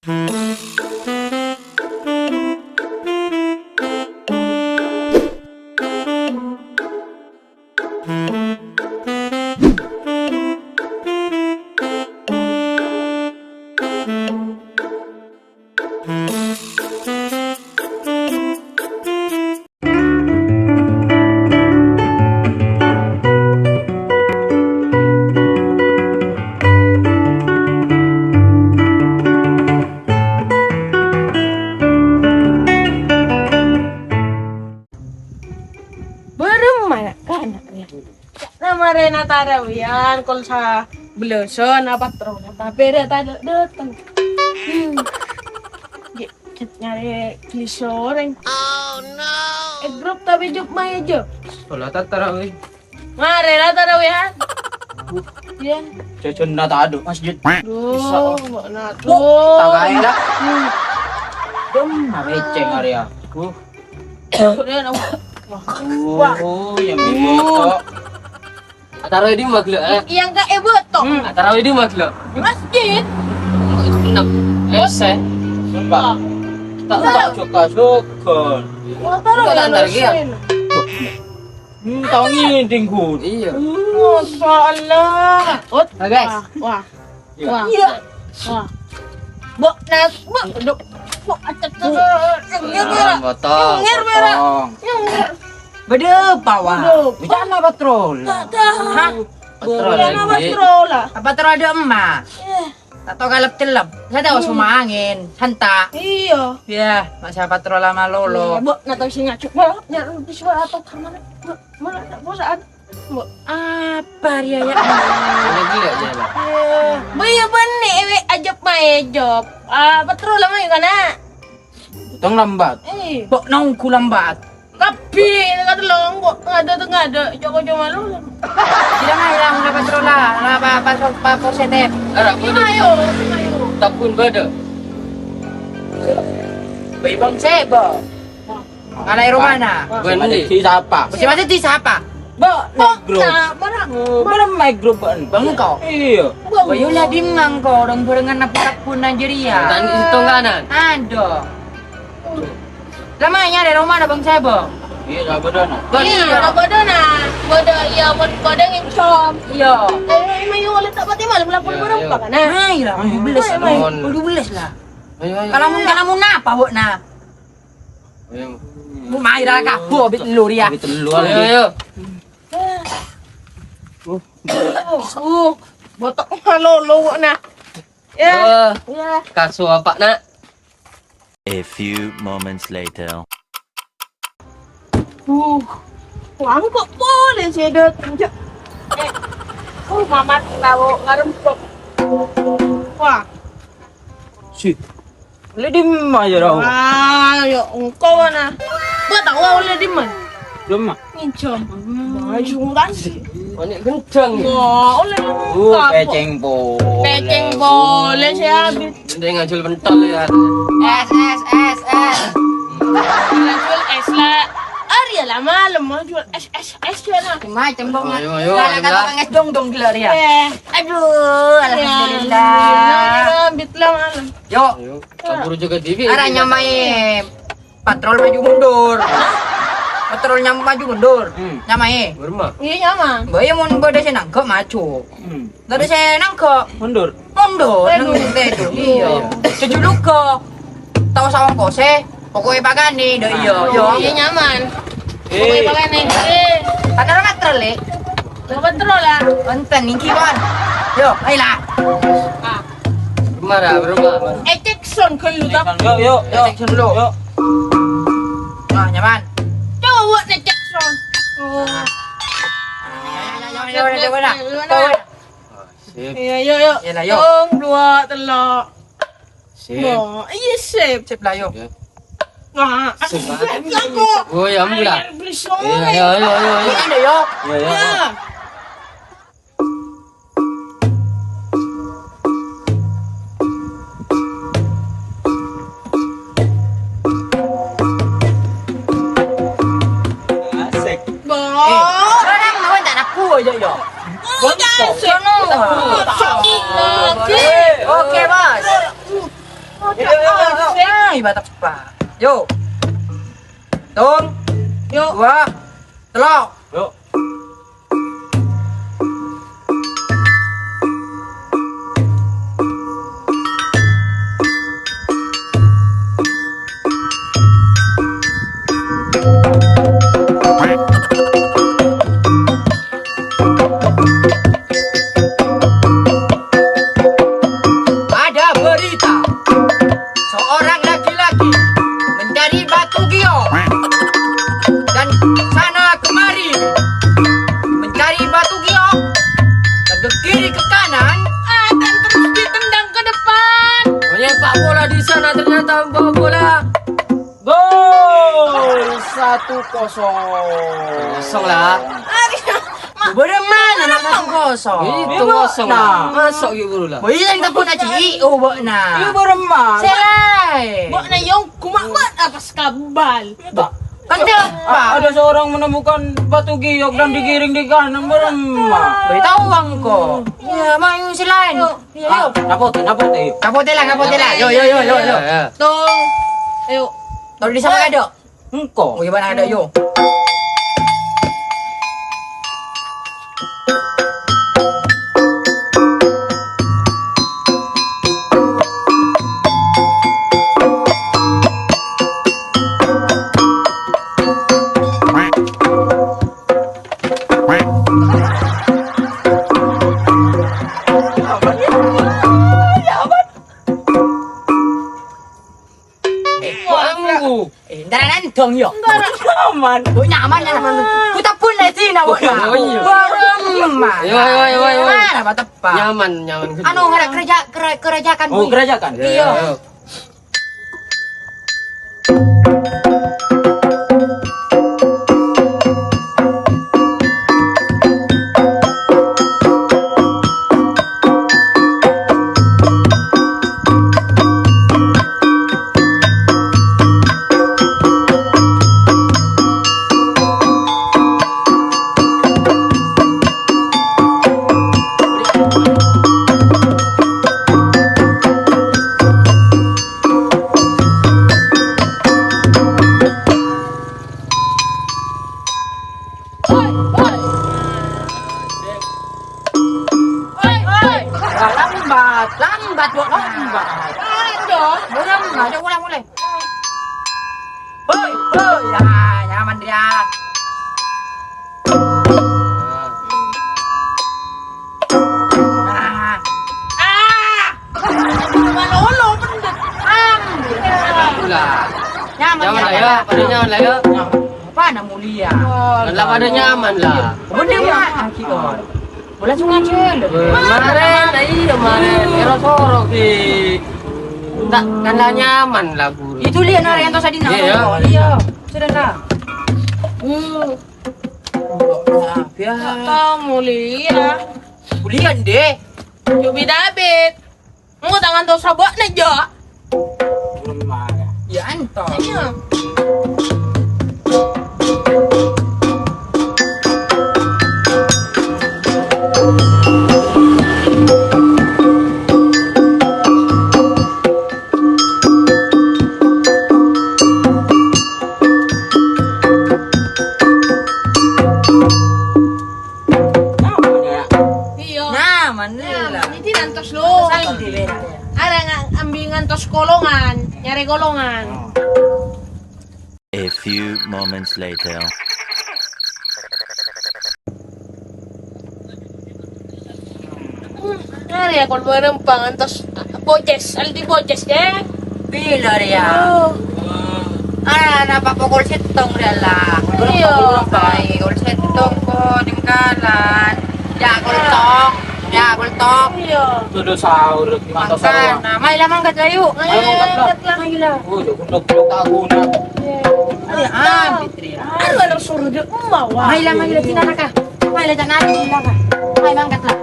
Nama Renata Rawian, kalau sa belasan apa terus, tapi Renata datang. Nyari klisoreng. Oh no. Grup tapi jok maya jok. Wala tarawih. Mare Renata Rawian. Iya. Cecon na tado masjid. Duh, mana tuh? Tagay na. Nakiceng area. Yang biboto. Tarawih di maglo. Yang gak eboto. Tarawih di maglo. Masjid. Ese. Sumpah. Tak suka-suka. Wah, taruh ya nusin. Tahu ngiding ko. Iya. Masalah. Guys. Wah. Iya. Wah. Bo nas, bo. Bo acak merah. Botol. Merah. Bede bawah. Bicara patrol. Hah? Patrol. Jangan patrol lah. Patrol ada emak. Tato kalap telap. Saya tahu semua angin. Hanta. Iya. Ya, masa patrol lama lolo. Bo, natang si ngacuk. Bo, nyari di suara atau kamar. Mana tak bosan. Bo. Apa dia ya? Lagi enggak jalan. Bo, ya benih ewe ajab mae job. Patrol lama ya kana. Tong lambat. Bok nongku lambat. Tapi kata long bo, ngada. Joko malu. Tidak hilang na patrol lah. Apa positif. Ara ko Ayo. tapun bade. Baibang sebo. Alay romana. Bendi si siapa? Masih di siapa? Ba, negro. Mana Negro ban. Bang kau. Iya. Bayu lah dimang kau orang berengan napak pun Nigeria. Tani itu kanan. Ado. Lamanya ada romana bang sebo. Iya, badana. Iya, bodoh iya, bodoh ngincom. Iya. Mayu ulit tak pati malam lapor barang pa kana. Ay lah, beles lah. Udah beles lah. Kalau mun apa bok na? Ayo. Bu mai ra kabo bit telur ya. Ayo. Botok halolo na. Ya. Ya. Kaso apa nak? A few moments later. Wang kok boleh sih datang. Mamat tahu ngarempok. Wah. Si. Boleh di mana raw? Yo engkau mana? Gua tahu boleh di mana? Doma. Ngincom. Baju sih. Banyak kencang. Wah, oleh Keceng po. Keceng boleh sih habis. Nanti ngajul pentol ya. Es. Jual es lah. Arya lah malam mau jual es lah. Cuma cembong. Ayo. Kata es dong gelar ya. Aduh, Ya. alhamdulillah. Ambit lah malam. Yuk, Ayo. Kabur juga TV. arah nyamai patrol maju mundur. Patrolnya maju mundur. Nyamai. Berma. Iya nyaman. Bayi mun bodo saya nangkep maju. Dari saya nangkep Mundur. mundur nang tedo. Iya. Cucu luka. Tahu sawang kose. Pokoknya pagani dah iya. Iya nyaman. Pokoknya pakai nih. Ada orang patrol le. Patrol lah. Enten niki kan. Yo, ayolah. Berma. Ejekson kalau tak. Yuk. Section dulu. Yuk. Wah, nyaman. Coba Ejekson. Sip. Iya, yuk. Yalah, yuk. Tong, dua, telok. Sip. Wah, iya sip. Sip lah yuk. Wah, Sip. aku. Oh, ya ambil. Beli semua. Ayo. Ini yuk. Ya. Ya. Asik. Orang mau tak aku aja yuk. Oke, Bos. Ay, bata pa. Yo. Tung. Yuk. Dua. Telok. Yuk. Ada berita. Seorang laki-laki mencari batu giok dan sana kemari mencari batu giok dan ke kiri ke kanan. Dan terus ditendang ke depan. Menyepak bola di sana ternyata membawa bola. Gol 1-0. Kosong lah. Bagaimana nak satu kosong? Itu kosong lah. Masuk gitu dulu lah. Boleh kita pun nak cik. Oh, buat Lu nak. berempat. Selai. Bok na yung kumakbat apas kabal. Kata apa? Ada seorang menemukan batu giok dan digiring di kanan berempat. Beritahu bang ko. Ya, mayu selain. Ah, napote. Kapote lah. Yo. Tung. Ayo. Tahu di sana ada? Engkau. Oh, gimana ada yo? Wanggu. Darangan dong yo. Nyaman. Oh, nyaman. Kita pun nanti nak buat. Oh, iya. Berempat. Yo. Mana apa tepat? Nyaman. Anu ada kerjakan. Oh, gerajakan. Iya. Lambat buat lambat. Ada mulai. Hoi, ya, nyaman dia. Nah, Malolo pendet. Lah. nyaman Nyaman lah ya. ya. Pada nyaman lah ya. Apa nak mulia? Lah pada nyaman lah. Bener mah kita. Boleh sungai cel. Kemarin, kemarin. Era sorok di. Tak kan lah nyaman lah guru. Itu lihat nara yang tadi nak. Iya. Iya. Sudah lah. Ya. Tahu mulia. Kuliah deh. Cobi David. Mau tangan tuh sabak na jo. Ya anto. Iya. Iya. Nyaman lah. Ini nantos lo. Sayang di beda. Ada ambingan tos kolongan, nyari golongan. A few moments later. Nyari ya kalau berempang antos boces, aldi boces ya. Pilar ya. Oh, Anak pak pokol setong dia lah. Iya. Baik, kol setong ko tinggalan. Ya kol tong. iya. Sudah sahur di mata Makan. sahur. Nah, mai lah mangkat ayo. Ayo, angkat lah. Ayo lah. Oh, gundok-gundok aku nak. Ah, Fitri. Aduh, ada suruh dia membawa. Mai lah tina ka. Mai lah jangan tina ka. Mai mangkat lah.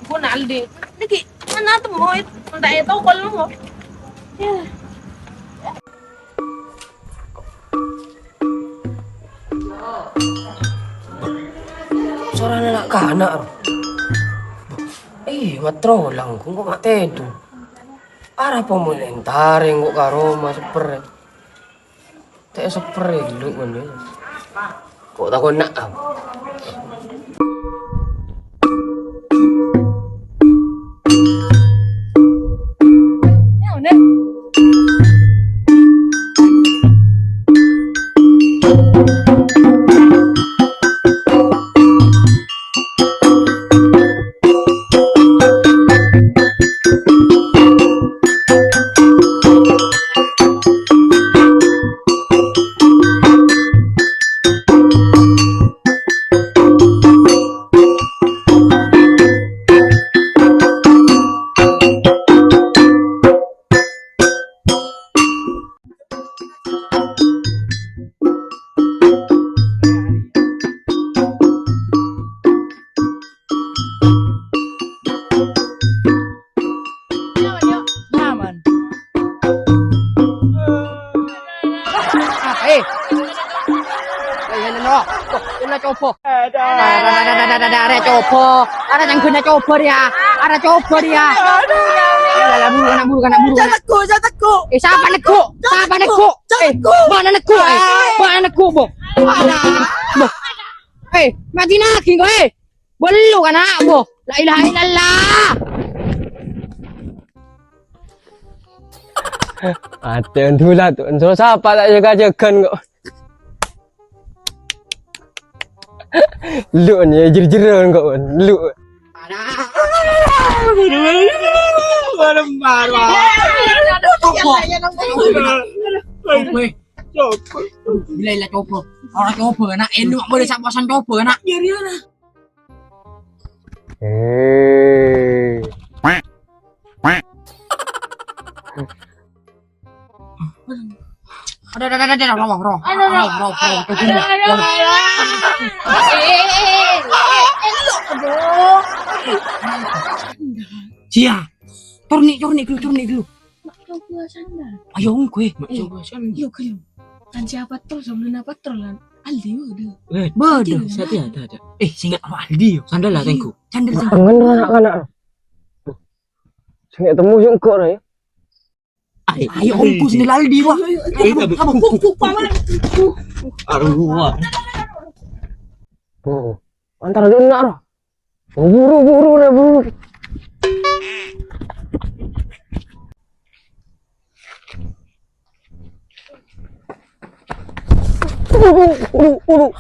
Gue naldi. Niki, mana tuh mau itu? Entah itu kalau mau. Ya. Suara anak kanak. matro lang kung kung matedo. Para pa mo lentaring ko karoma super. Tayo super lu man yun. Kok takon na. Ada copo. Ada yang kena copo dia. Ada copo dia. Alah buru. Jangan takut. Siapa nekuk? Mana nekuk? Mana nekuk, Bo? Bo. Mati lagi kau, Belu kan nak, Bo? La ilaha illallah. Aten dulu tu. So siapa tak jaga-jagan kok. Lu ni jer-jeran kok. Lu. Bila lah coba. Orang coba nak elok boleh sapasan coba nak. Ada roh. Cia. Turni dulu. Coba sandal. Ayo gue. Yuk kayu. Kan siapa terus sebelum patrolan? Aldi udah. Bodoh, ada. Singgah sama Aldi, sandal lah tengku. Sandal. Kangen anak-anak. Sing temu sing kok ya. Ayo ongku sandal Aldi wah. Puk paman. Aduh. Antara dulu nak. Buru.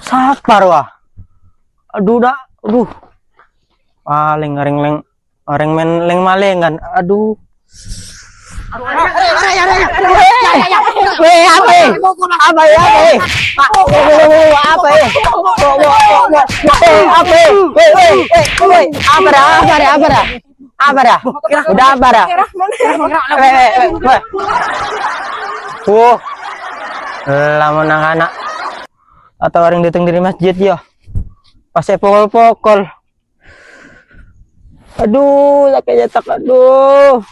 Sabar wah. Aduh. Paling orang men malengan. Aduh. Lama anak atau orang datang dari masjid ya. Pasai pokol. Aduh, sakit tak aduh.